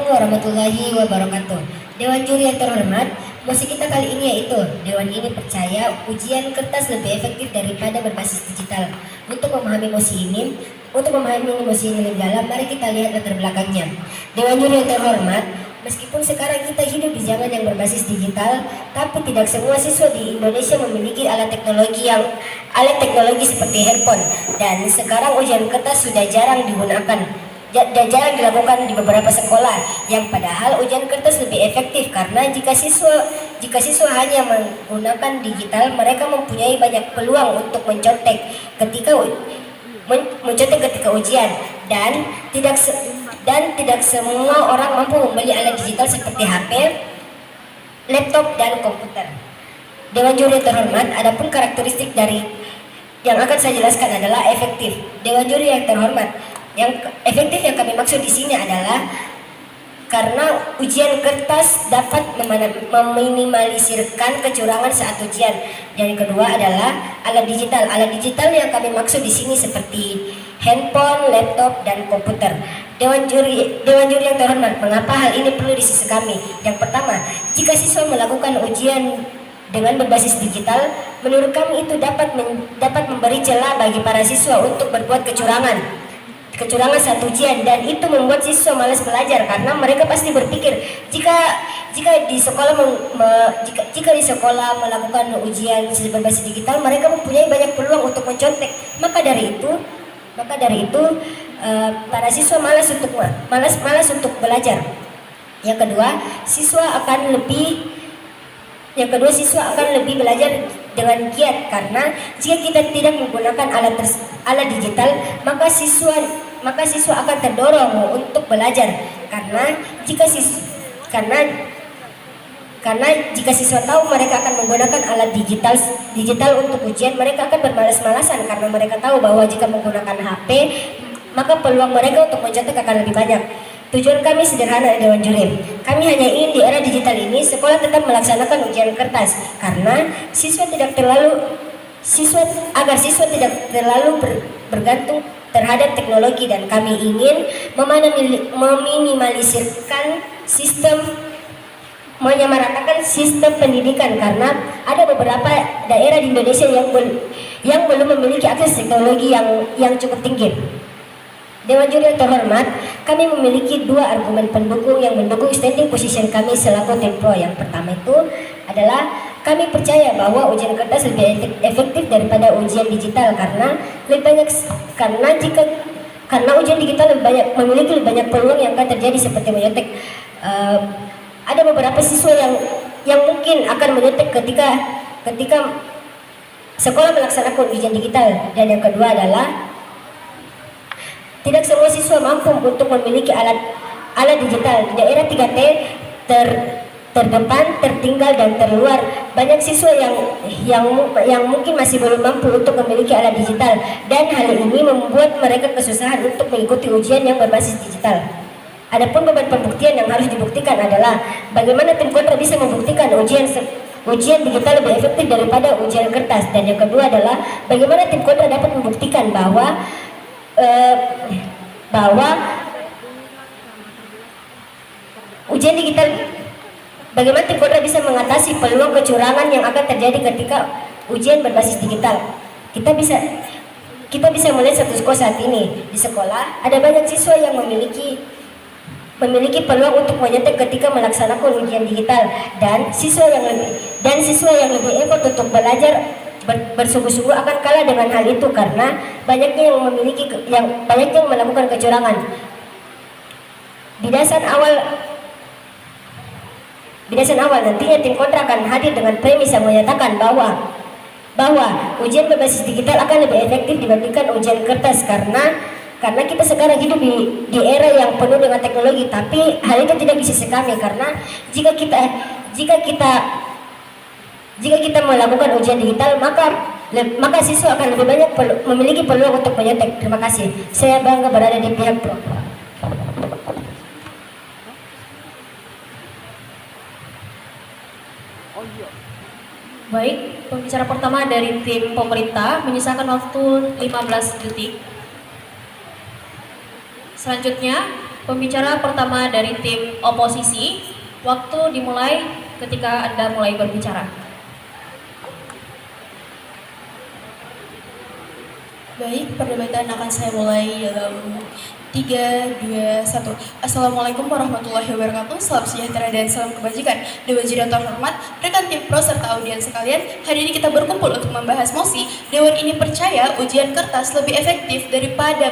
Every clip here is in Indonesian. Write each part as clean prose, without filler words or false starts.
Assalamualaikum warahmatullahi wabarakatuh. Dewan juri yang terhormat, mosi kita kali ini yaitu Dewan ini percaya ujian kertas lebih efektif daripada berbasis digital. Untuk memahami mosi ini lebih dalam, mari kita lihat latar belakangnya. Dewan juri yang terhormat, meskipun sekarang kita hidup di zaman yang berbasis digital, tapi tidak semua siswa di Indonesia memiliki alat teknologi seperti handphone, dan sekarang ujian kertas sudah jarang digunakan. Jarang dilakukan di beberapa sekolah, yang padahal ujian kertas lebih efektif karena jika siswa hanya menggunakan digital, mereka mempunyai banyak peluang untuk mencontek ketika ujian, dan tidak semua orang mampu membeli alat digital seperti HP, laptop, dan komputer. Dewan juri yang terhormat, adapun karakteristik dari yang akan saya jelaskan adalah efektif. Dewan juri yang terhormat, yang efektif yang kami maksud di sini adalah karena ujian kertas dapat meminimalisirkan kecurangan saat ujian. Dan yang kedua adalah alat digital. Alat digital yang kami maksud di sini seperti handphone, laptop, dan komputer. Dewan juri yang terhormat, mengapa hal ini perlu di sisi kami? Yang pertama, jika siswa melakukan ujian dengan berbasis digital, menurut kami itu dapat memberi celah bagi para siswa untuk berbuat kecurangan saat ujian, dan itu membuat siswa malas belajar karena mereka pasti berpikir jika di sekolah melakukan ujian berbasis digital, mereka mempunyai banyak peluang untuk mencontek. Maka dari itu para siswa malas untuk belajar. Yang kedua, siswa akan lebih belajar dengan giat, karena jika kita tidak menggunakan alat digital, maka siswa akan terdorong untuk belajar, karena jika siswa tahu mereka akan menggunakan alat digital untuk ujian, mereka akan bermalas-malasan karena mereka tahu bahwa jika menggunakan HP, maka peluang mereka untuk mencontek akan lebih banyak. Tujuan kami sederhana, Dewan Juri. Kami hanya ingin di era digital ini sekolah tetap melaksanakan ujian kertas, karena siswa tidak terlalu bergantung terhadap teknologi, dan kami ingin meminimalisirkan menyamaratakan sistem pendidikan, karena ada beberapa daerah di Indonesia yang belum memiliki akses teknologi yang cukup tinggi. Dewan juri yang terhormat, kami memiliki dua argumen pendukung yang mendukung standing position kami selaku tim pro. Yang pertama itu adalah kami percaya bahwa ujian kertas lebih efektif daripada ujian digital karena ujian digital memiliki lebih banyak peluang yang akan terjadi seperti menyontek. Ada beberapa siswa yang mungkin akan menyontek ketika sekolah melaksanakan ujian digital. Dan yang kedua adalah tidak semua siswa mampu untuk memiliki alat digital. Di daerah 3T terdepan, tertinggal, dan terluar, banyak siswa yang mungkin masih belum mampu untuk memiliki alat digital, dan hal ini membuat mereka kesusahan untuk mengikuti ujian yang berbasis digital. Adapun beban pembuktian yang harus dibuktikan adalah bagaimana tim kontra bisa membuktikan ujian digital lebih efektif daripada ujian kertas. Dan yang kedua adalah bagaimana tim kontra dapat membuktikan bahwa ujian digital, bagaimana tim kontra bisa mengatasi peluang kecurangan yang akan terjadi ketika ujian berbasis digital. Kita bisa melihat status quo saat ini. Di sekolah ada banyak siswa yang memiliki peluang untuk menyontek ketika melaksanakan ujian digital, dan siswa yang lebih effort untuk belajar bersungguh-sungguh akan kalah dengan hal itu karena banyaknya yang melakukan kecurangan. Di dasar awal nantinya tim kontra akan hadir dengan premis yang menyatakan bahwa ujian berbasis digital akan lebih efektif dibandingkan ujian kertas karena kita sekarang hidup di era yang penuh dengan teknologi. Tapi hal itu tidak bisa kami, karena jika kita melakukan ujian digital, maka siswa akan lebih banyak memiliki peluang untuk menyontek. Terima kasih. Saya bangga berada di pihak pro. Baik, pembicara pertama dari tim pemerintah menyisakan waktu 15 detik. Selanjutnya Pembicara pertama dari tim oposisi, waktu dimulai ketika Anda mulai berbicara. Baik, perdebatan akan saya mulai dalam 3, 2, 1. Assalamualaikum warahmatullahi wabarakatuh. Salam sejahtera dan salam kebajikan. Dewan Juri yang terhormat, rekan tim pro serta audiens sekalian, hari ini kita berkumpul untuk membahas mosi. Dewan ini percaya ujian kertas lebih efektif daripada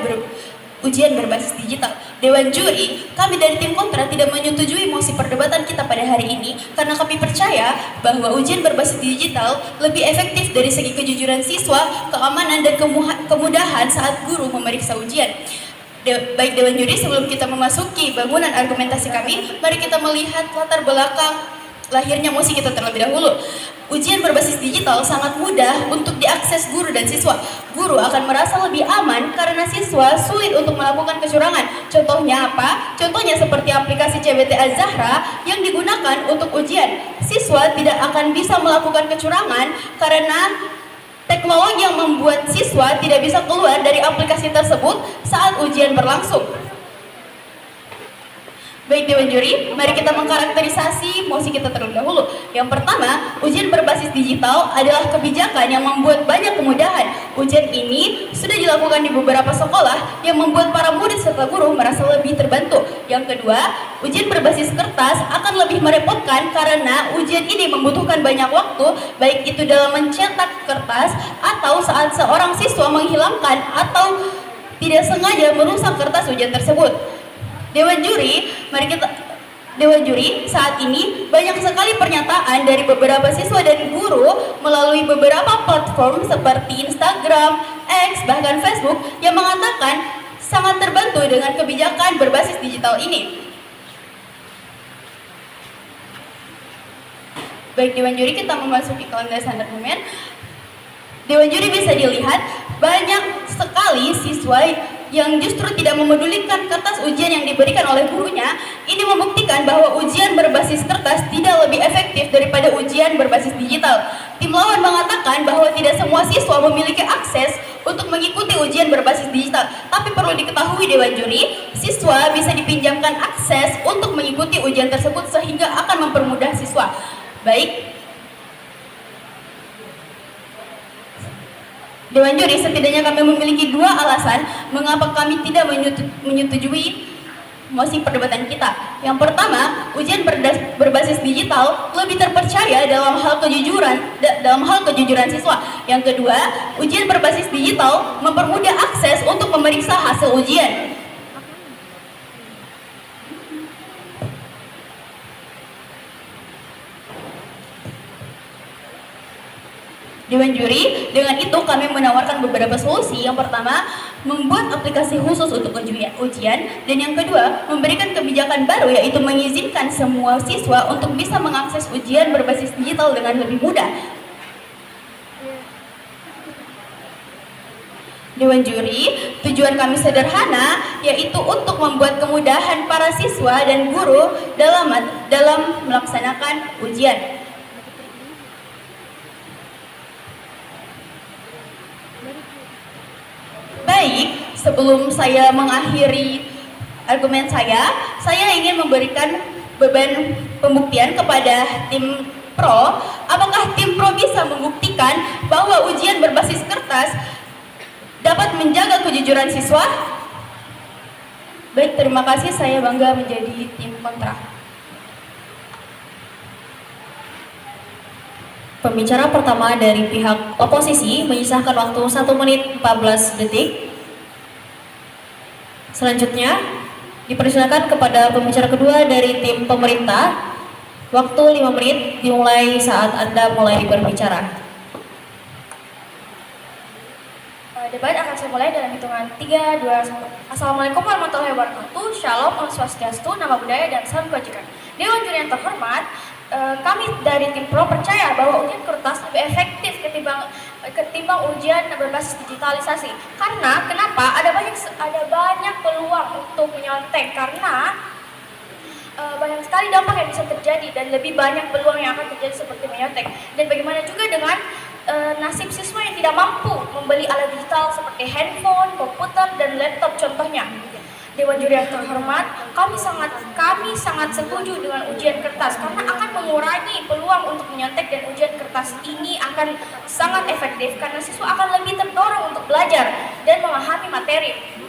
ujian berbasis digital. Dewan juri, kami dari tim kontra tidak menyetujui mosi perdebatan kita pada hari ini karena kami percaya bahwa ujian berbasis digital lebih efektif dari segi kejujuran siswa, keamanan, dan kemudahan saat guru memeriksa ujian. Baik Dewan Juri, sebelum kita memasuki bangunan argumentasi kami, mari kita melihat latar belakang lahirnya mosi kita terlebih dahulu. Ujian berbasis digital sangat mudah untuk diakses guru dan siswa. Guru akan merasa lebih aman karena siswa sulit untuk melakukan kecurangan. Contohnya apa? Contohnya seperti aplikasi CBT Az-Zahra yang digunakan untuk ujian. Siswa tidak akan bisa melakukan kecurangan karena teknologi yang membuat siswa tidak bisa keluar dari aplikasi tersebut saat ujian berlangsung. Baik Dewan Juri, mari kita mengkarakterisasi mosi kita terlebih dahulu. Yang pertama, ujian berbasis digital adalah kebijakan yang membuat banyak kemudahan. Ujian ini sudah dilakukan di beberapa sekolah yang membuat para murid serta guru merasa lebih terbantu. Yang kedua, ujian berbasis kertas akan lebih merepotkan karena ujian ini membutuhkan banyak waktu, baik itu dalam mencetak kertas atau saat seorang siswa menghilangkan atau tidak sengaja merusak kertas ujian tersebut. Dewan Juri, saat ini banyak sekali pernyataan dari beberapa siswa dan guru melalui beberapa platform seperti Instagram, X, bahkan Facebook yang mengatakan sangat terbantu dengan kebijakan berbasis digital ini. Baik Dewan Juri, kita memasuki ke landasan argumen. Dewan Juri bisa dilihat banyak sekali siswa yang justru tidak memedulikan kertas ujian yang diberikan oleh gurunya. Ini membuktikan bahwa ujian berbasis kertas tidak lebih efektif daripada ujian berbasis digital. Tim lawan mengatakan bahwa tidak semua siswa memiliki akses untuk mengikuti ujian berbasis digital. Tapi perlu diketahui Dewan Juri, siswa bisa dipinjamkan akses untuk mengikuti ujian tersebut sehingga akan mempermudah siswa. Baik, Dewan Juri, setidaknya kami memiliki 2 alasan mengapa kami tidak menyetujui mosi perdebatan kita. Yang pertama, ujian berbasis digital lebih terpercaya dalam hal kejujuran siswa. Yang kedua, ujian berbasis digital mempermudah akses untuk memeriksa hasil ujian. Dewan Juri, dengan itu kami menawarkan beberapa solusi. Yang pertama, membuat aplikasi khusus untuk ujian, dan yang kedua, memberikan kebijakan baru yaitu mengizinkan semua siswa untuk bisa mengakses ujian berbasis digital dengan lebih mudah. Dewan Juri, tujuan kami sederhana yaitu untuk membuat kemudahan para siswa dan guru dalam melaksanakan ujian. Baik, sebelum saya mengakhiri argumen saya ingin memberikan beban pembuktian kepada tim pro. Apakah tim pro bisa membuktikan bahwa ujian berbasis kertas dapat menjaga kejujuran siswa? Baik, terima kasih. Saya bangga menjadi tim kontra. Pembicara pertama dari pihak oposisi menyisakan waktu 1 menit 14 detik. Selanjutnya, dipersilakan kepada pembicara kedua dari tim pemerintah. Waktu 5 menit dimulai saat Anda mulai berbicara. Debat akan saya mulai dalam hitungan 3, 2, 1. Assalamualaikum warahmatullahi wabarakatuh. Shalom, Om Swastiastu, nama budaya dan salam kebajikan. Dewan Juri yang terhormat, kami dari tim pro percaya bahwa ujian kertas lebih efektif ketimbang ujian berbasis digitalisasi. Karena kenapa? Ada banyak peluang untuk menyontek karena banyak sekali dampak yang bisa terjadi dan lebih banyak peluang yang akan terjadi seperti menyontek. Dan bagaimana juga dengan nasib siswa yang tidak mampu membeli alat digital seperti handphone, komputer, dan laptop contohnya. Dewan Juri yang terhormat, kami sangat setuju dengan ujian kertas karena akan mengurangi peluang untuk menyontek, dan ujian kertas ini akan sangat efektif karena siswa akan lebih terdorong untuk belajar dan memahami materi.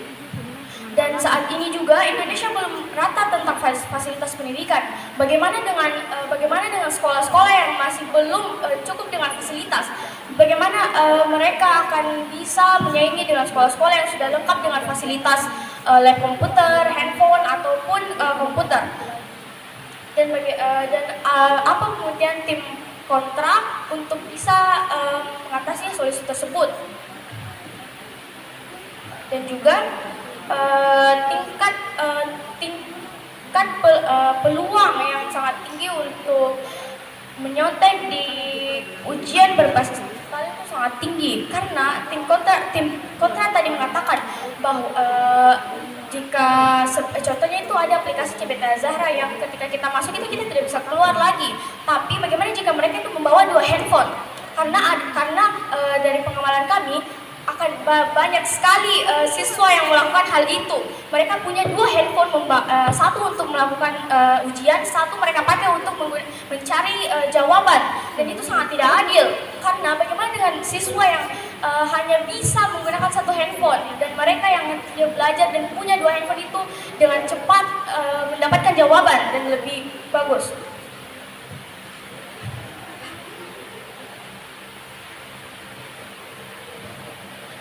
Dan saat ini juga Indonesia belum rata tentang fasilitas pendidikan. Bagaimana dengan sekolah-sekolah yang masih belum cukup dengan fasilitas? Bagaimana mereka akan bisa menyaingi dengan sekolah-sekolah yang sudah lengkap dengan fasilitas lab komputer, handphone ataupun komputer? Dan apa kemudian tim kontra untuk bisa mengatasi solusi tersebut? Dan juga tingkat peluang yang sangat tinggi untuk menyontek di ujian berbasis digital itu sangat tinggi karena tim kontra tadi mengatakan bahwa jika contohnya itu ada aplikasi CBT Zahra yang ketika kita masuk itu kita tidak bisa keluar lagi. Tapi bagaimana jika mereka itu membawa 2 handphone? Karena dari pengamalan kami akan banyak sekali siswa yang melakukan hal itu. Mereka punya 2 handphone, satu untuk melakukan ujian, satu mereka pakai untuk mencari jawaban, dan itu sangat tidak adil. Karena bagaimana dengan siswa yang hanya bisa menggunakan 1 handphone, dan mereka yang belajar dan punya 2 handphone itu dengan cepat mendapatkan jawaban dan lebih bagus.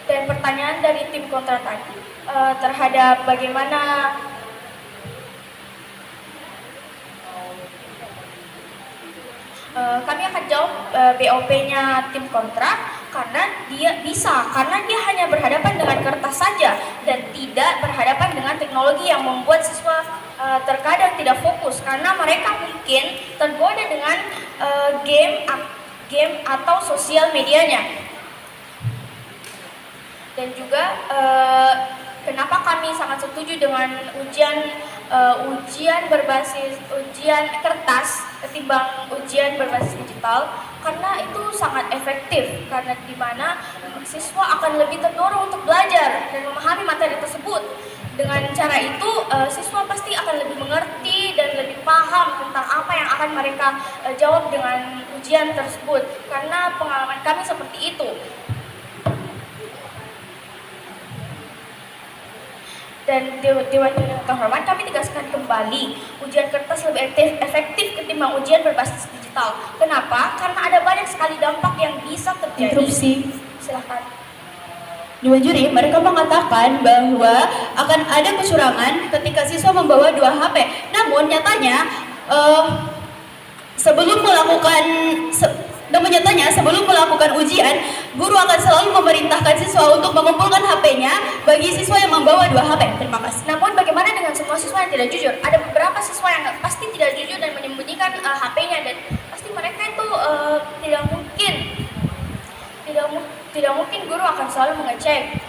Dan pertanyaan dari tim kontra tadi terhadap bagaimana kami akan jawab BOP-nya tim kontra karena dia hanya berhadapan dengan kertas saja dan tidak berhadapan dengan teknologi yang membuat siswa terkadang tidak fokus karena mereka mungkin tergoda dengan game atau sosial medianya. Dan juga kenapa kami sangat setuju dengan ujian kertas ketimbang ujian berbasis digital, karena itu sangat efektif karena di mana siswa akan lebih terdorong untuk belajar dan memahami materi tersebut. Dengan cara itu siswa pasti akan lebih mengerti dan lebih paham tentang apa yang akan mereka jawab dengan ujian tersebut, karena pengalaman kami seperti itu. Dan Dewan Juri yang terhormat, kami tegaskan kembali ujian kertas lebih efektif ketimbang ujian berbasis digital. Kenapa? Karena ada banyak sekali dampak yang bisa terjadi. Interupsi. Silahkan. Dewan Juri, mereka mengatakan bahwa akan ada kecurangan ketika siswa membawa 2 HP. Namun nyatanya sebelum melakukan ujian, guru akan selalu memerintahkan siswa untuk mengumpulkan HP-nya bagi siswa yang membawa 2 HP. Terima kasih. Namun bagaimana dengan semua siswa yang tidak jujur? Ada beberapa siswa yang pasti tidak jujur dan menyembunyikan HP-nya, dan pasti mereka itu tidak mungkin guru akan selalu mengecek.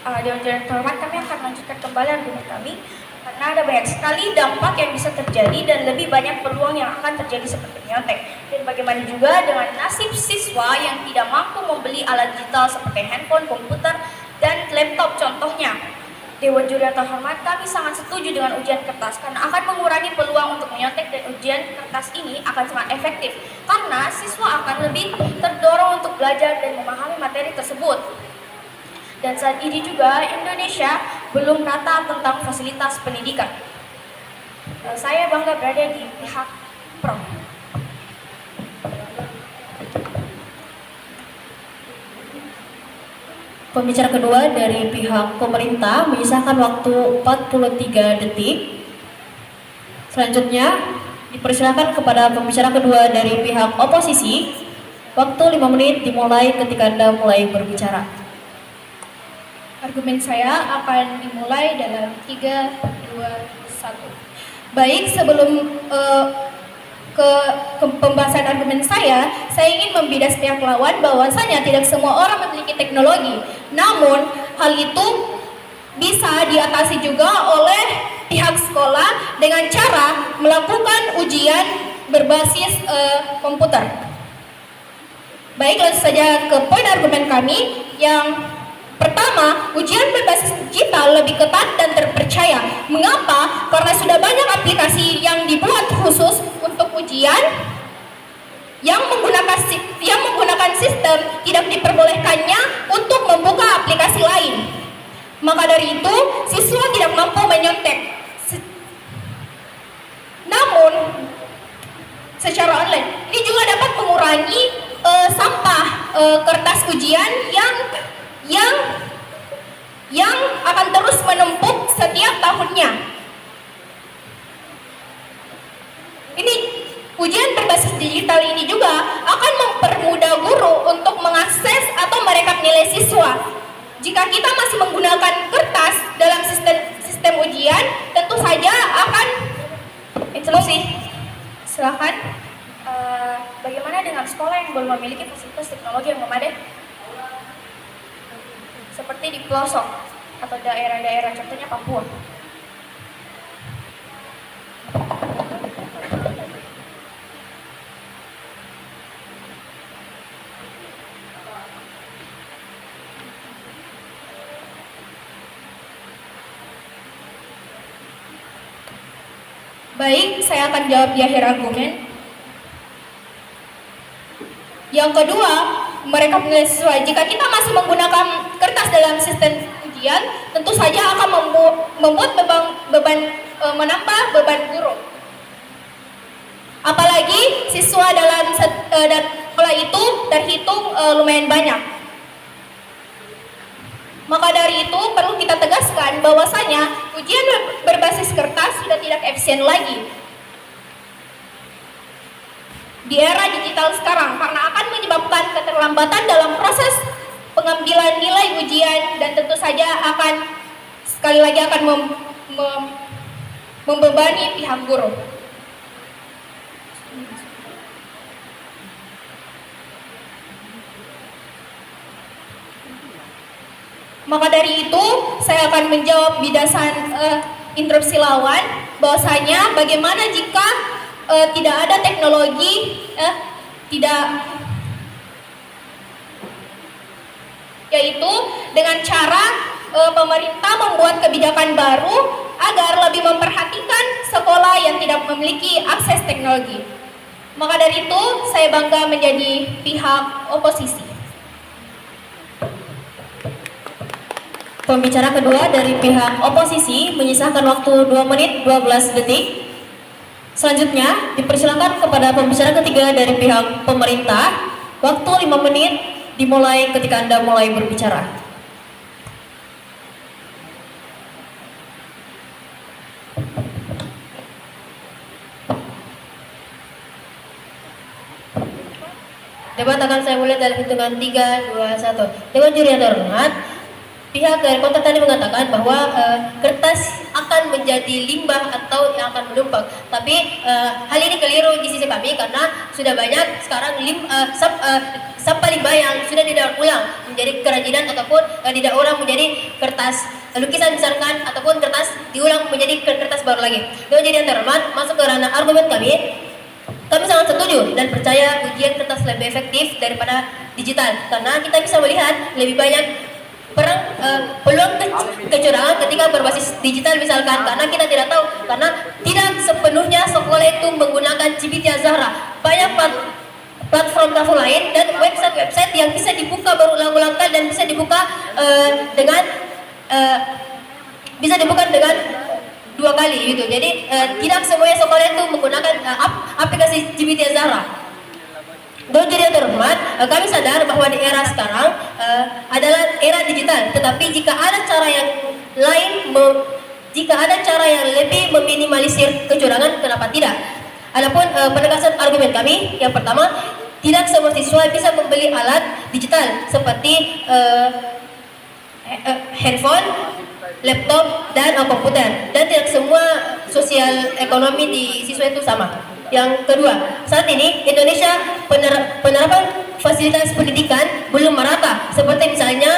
Dewan Juri yang terhormat, kami akan melanjutkan kembali argumen kami karena ada banyak sekali dampak yang bisa terjadi dan lebih banyak peluang yang akan terjadi seperti menyontek. Dan bagaimana juga dengan nasib siswa yang tidak mampu membeli alat digital seperti handphone, komputer, dan laptop contohnya. Dewan Juri yang terhormat, kami sangat setuju dengan ujian kertas karena akan mengurangi peluang untuk menyontek, dan ujian kertas ini akan sangat efektif karena siswa akan lebih terdorong untuk belajar dan memahami materi tersebut. Dan saat ini juga Indonesia belum rata tentang fasilitas pendidikan. Saya bangga berada di pihak Pro. Pembicara kedua dari pihak pemerintah menyisakan waktu 43 detik. Selanjutnya dipersilakan kepada pembicara kedua dari pihak oposisi. Waktu 5 menit dimulai ketika Anda mulai berbicara. Argumen saya akan dimulai dalam 3, 2, 1. Baik, sebelum ke pembahasan argumen saya ingin membidas pihak lawan bahwasanya tidak semua orang memiliki teknologi. Namun, hal itu bisa diatasi juga oleh pihak sekolah dengan cara melakukan ujian berbasis komputer. Baik, langsung saja ke poin argumen kami. Yang pertama, ujian berbasis digital lebih ketat dan terpercaya. Mengapa? Karena sudah banyak aplikasi yang dibuat khusus untuk ujian yang menggunakan sistem tidak diperbolehkannya untuk membuka aplikasi lain. Maka dari itu, siswa tidak mampu menyontek. Namun, secara online, ini juga dapat mengurangi sampah kertas ujian yang akan terus menumpuk setiap tahunnya. Ini ujian berbasis digital ini juga akan mempermudah guru untuk mengakses atau merekap nilai siswa. Jika kita masih menggunakan kertas dalam sistem ujian, tentu saja akan Silakan. Bagaimana dengan sekolah yang belum memiliki fasilitas teknologi yang memadai? Seperti di pelosok atau daerah-daerah, contohnya Papua. Baik, saya akan jawab di akhir argumen. Yang kedua, merekap nilai siswa. Jika kita masih menggunakan kertas dalam sistem ujian, tentu saja akan membuat menambah beban guru. Apalagi siswa dalam sekolah itu terhitung lumayan banyak. Maka dari itu perlu kita tegaskan bahwasanya ujian berbasis kertas sudah tidak efisien lagi di era digital sekarang, karena akan menyebabkan keterlambatan dalam proses pengambilan nilai ujian dan tentu saja akan sekali lagi akan membebani pihak guru. Maka dari itu, saya akan menjawab di dasar interupsi lawan bahwasanya bagaimana jika tidak ada teknologi, yaitu dengan cara pemerintah membuat kebijakan baru agar lebih memperhatikan sekolah yang tidak memiliki akses teknologi. Maka dari itu, saya bangga menjadi pihak oposisi. Pembicara kedua dari pihak oposisi menyisakan waktu 2 menit 12 detik. Selanjutnya dipersilakan kepada pembicara ketiga dari pihak pemerintah. Waktu 5 menit dimulai ketika Anda mulai berbicara. Debat akan saya mulai dalam hitungan 3, 2, 1. Dewan juri yang terhormat, pihak dari konten tadi mengatakan bahwa kertas akan menjadi limbah atau yang akan menumpuk. Tapi hal ini keliru di sisi kami karena sudah banyak sekarang sampah limbah yang sudah didaur ulang menjadi kerajinan ataupun didaur ulang menjadi kertas lukisan misalkan ataupun kertas diulang menjadi kertas baru lagi. Jadi yang terhormat, masuk ke ranah argumen kami. Kami sangat setuju dan percaya ujian kertas lebih efektif daripada digital karena kita bisa melihat lebih banyak peluang kecurangan ketika berbasis digital misalkan, karena kita tidak tahu, karena tidak sepenuhnya sekolah itu menggunakan GPT Azahra. Banyak platform lain dan website yang bisa dibuka berulang-ulang kali dan bisa dibuka dengan 2 kali gitu. Jadi tidak semuanya sekolah itu menggunakan aplikasi GPT Azahra. Dan jadi yang terhormat, kami sadar bahwa di era sekarang adalah era digital. Tetapi jika ada cara yang lain, jika ada cara yang lebih meminimalisir kecurangan, kenapa tidak? Adapun penegasan argumen kami, yang pertama, tidak semua siswa bisa membeli alat digital seperti handphone, laptop, dan komputer. Dan tidak semua sosial ekonomi di siswa itu sama. Yang kedua, saat ini Indonesia penerapan fasilitas pendidikan belum merata. Seperti misalnya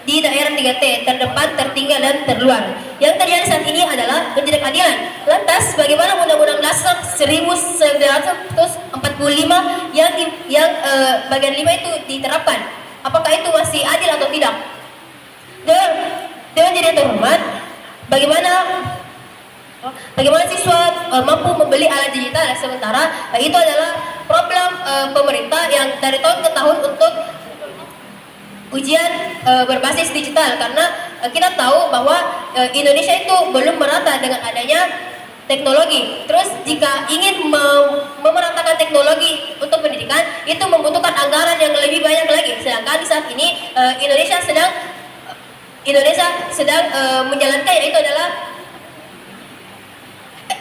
di daerah 3T, terdepan, tertinggal, dan terluar. Yang terjadi saat ini adalah ketidakadilan. Lantas, bagaimana Undang-Undang Dasar 1945 yang bagian 5 itu diterapkan? Apakah itu masih adil atau tidak? Dewan Juri yang terhormat, bagaimana siswa mampu membeli alat digital, sementara itu adalah problem pemerintah yang dari tahun ke tahun untuk ujian berbasis digital, karena kita tahu bahwa Indonesia itu belum merata dengan adanya teknologi. Terus jika ingin memeratakan teknologi untuk pendidikan, itu membutuhkan anggaran yang lebih banyak lagi. Sedangkan di saat ini Indonesia sedang menjalankan, yaitu adalah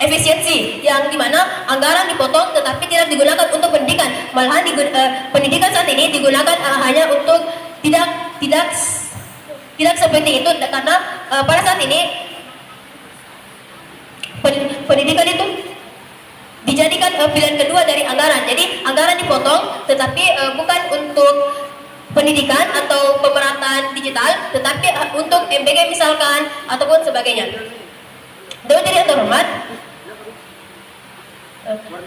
efisiensi, yang dimana anggaran dipotong tetapi tidak digunakan untuk pendidikan. Malahan pendidikan saat ini digunakan hanya untuk tidak seperti itu, karena pada saat ini pendidikan itu dijadikan pilihan kedua dari anggaran. Jadi anggaran dipotong tetapi bukan untuk pendidikan atau pemerataan digital, tetapi untuk MBG misalkan ataupun sebagainya. Dewan Juri yang terhormat,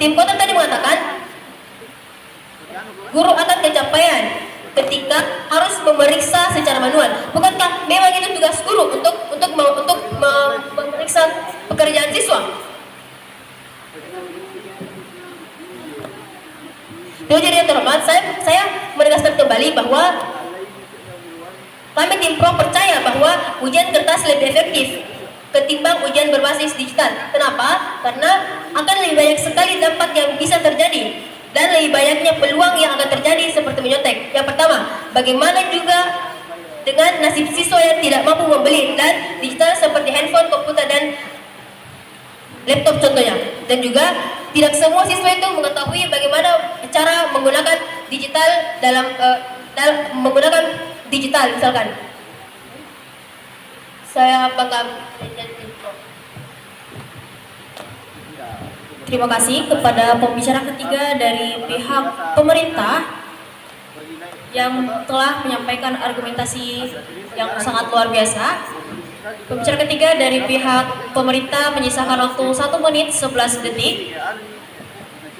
tim kota tadi mengatakan guru akan kecapean ketika harus memeriksa secara manual. Bukankah memang itu tugas guru untuk memeriksa pekerjaan siswa? Dewan Juri yang terhormat, saya menegaskan kembali bahwa kami tim pro percaya bahwa ujian kertas lebih efektif ketimbang ujian berbasis digital. Kenapa? Karena akan lebih banyak sekali dampak yang bisa terjadi dan lebih banyaknya peluang yang akan terjadi seperti menyontek. Yang pertama, bagaimana juga dengan nasib siswa yang tidak mampu membeli dan digital seperti handphone, komputer, dan laptop contohnya. Dan juga tidak semua siswa itu mengetahui bagaimana cara menggunakan digital dalam menggunakan digital misalkan. Saya bangga. Terima kasih kepada pembicara ketiga dari pihak pemerintah yang telah menyampaikan argumentasi yang sangat luar biasa. Pembicara ketiga dari pihak pemerintah menyisakan waktu 1 menit 11 detik.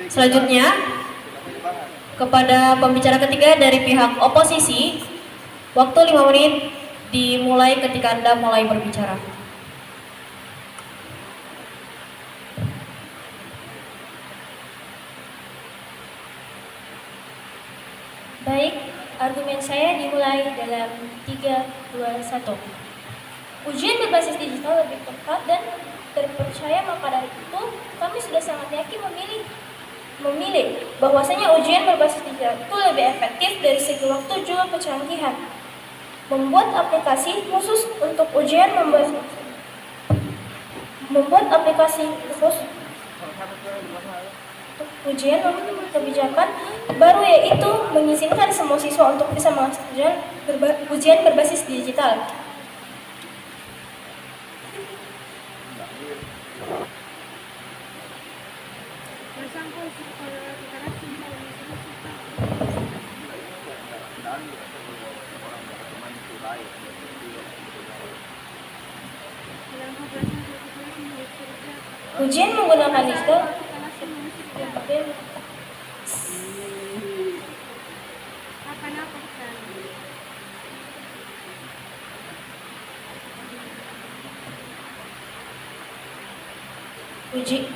Selanjutnya, kepada pembicara ketiga dari pihak oposisi, waktu 5 menit dimulai ketika Anda mulai berbicara. Baik, argumen saya dimulai dalam 3, 2, 1. Ujian berbasis digital lebih tepat dan terpercaya, maka dari itu kami sudah sangat yakin memilih bahwasanya ujian berbasis digital itu lebih efektif dari segi waktu juga kecanggihan. Membuat aplikasi khusus untuk ujian memiliki kebijakan baru, yaitu mengizinkan semua siswa untuk bisa mengakses ujian berbasis digital. Ujian menggunakan digital ujian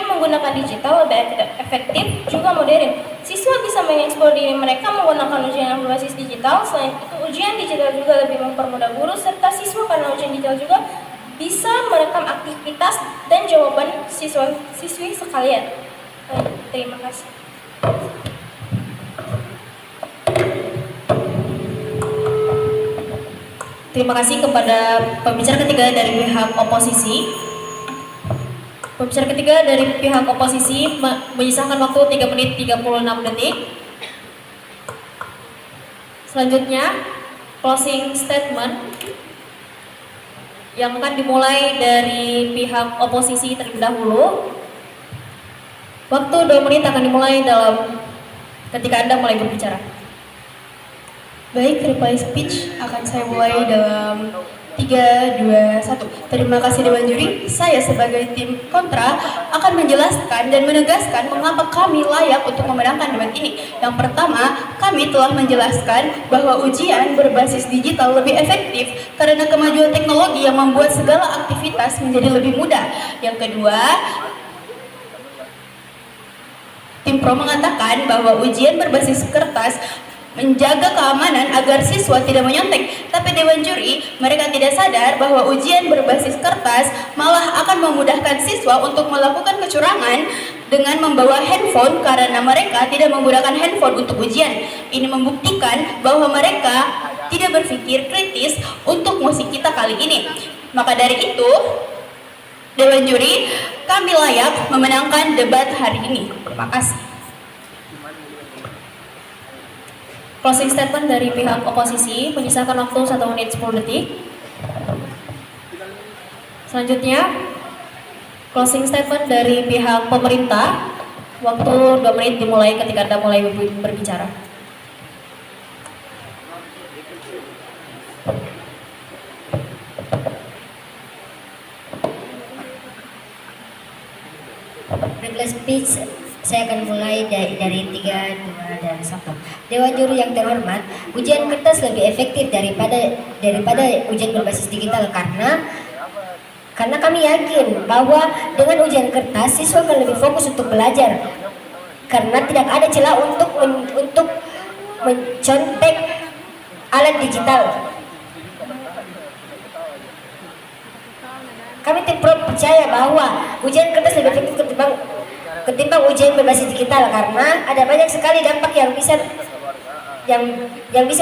menggunakan digital lebih efektif juga modern. Siswa bisa mengeksplor diri mereka menggunakan ujian yang berbasis digital. Selain itu, ujian digital juga lebih mempermudah guru serta siswa, karena ujian digital juga bisa merekam aktivitas dan jawaban siswi sekalian. Terima kasih. Terima kasih kepada pembicara ketiga dari pihak oposisi. Pembicara ketiga dari pihak oposisi menyisakan waktu 3 menit 36 detik. Selanjutnya, closing statement yang akan dimulai dari pihak oposisi terlebih dahulu. Waktu 2 menit akan dimulai ketika Anda mulai berbicara. Baik, reply speech akan saya mulai dalam 3, 2, 1. Terima kasih Dewan Juri. Saya sebagai tim kontra akan menjelaskan dan menegaskan mengapa kami layak untuk memenangkan debat ini. Yang pertama, kami telah menjelaskan bahwa ujian berbasis digital lebih efektif karena kemajuan teknologi yang membuat segala aktivitas menjadi lebih mudah. Yang kedua, tim pro mengatakan bahwa ujian berbasis kertas menjaga keamanan agar siswa tidak menyontek. Tapi Dewan Juri, mereka tidak sadar bahwa ujian berbasis kertas malah akan memudahkan siswa untuk melakukan kecurangan dengan membawa handphone karena mereka tidak menggunakan handphone untuk ujian. Ini membuktikan bahwa mereka tidak berpikir kritis untuk musik kita kali ini. Maka dari itu, Dewan Juri, kami layak memenangkan debat hari ini. Terima kasih. Closing statement dari pihak oposisi menyisakan waktu 1 menit 10 detik. Selanjutnya, closing statement dari pihak pemerintah, waktu 2 menit dimulai ketika Anda mulai berbicara. Reply speech saya akan mulai dari 3, 2, dan 1. Dewan Juri yang terhormat, ujian kertas lebih efektif daripada ujian berbasis digital karena kami yakin bahwa dengan ujian kertas siswa akan lebih fokus untuk belajar karena tidak ada celah untuk mencontek alat digital. Kami tim pro percaya bahwa ujian kertas lebih efektif ketimbang ujian berbasis digital karena ada banyak sekali dampak yang bisa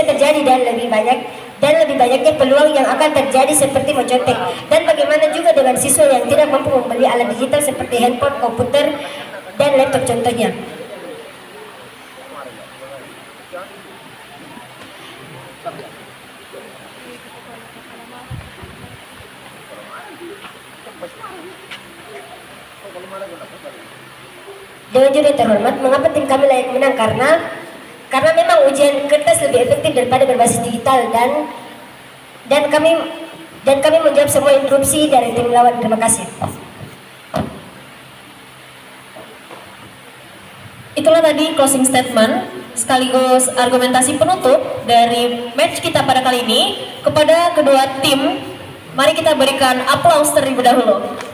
terjadi dan lebih banyaknya peluang yang akan terjadi seperti mencontek. Dan bagaimana juga dengan siswa yang tidak mampu membeli alat digital seperti handphone, komputer, dan laptop contohnya. Dewan Juri terhormat, mengapa tim kami layak menang? Karena memang ujian kertas lebih efektif daripada berbasis digital dan kami menjawab semua interupsi dari tim lawan. Terima kasih. Itulah tadi closing statement sekaligus argumentasi penutup dari match kita pada kali ini. Kepada kedua tim, mari kita berikan aplaus terlebih dahulu.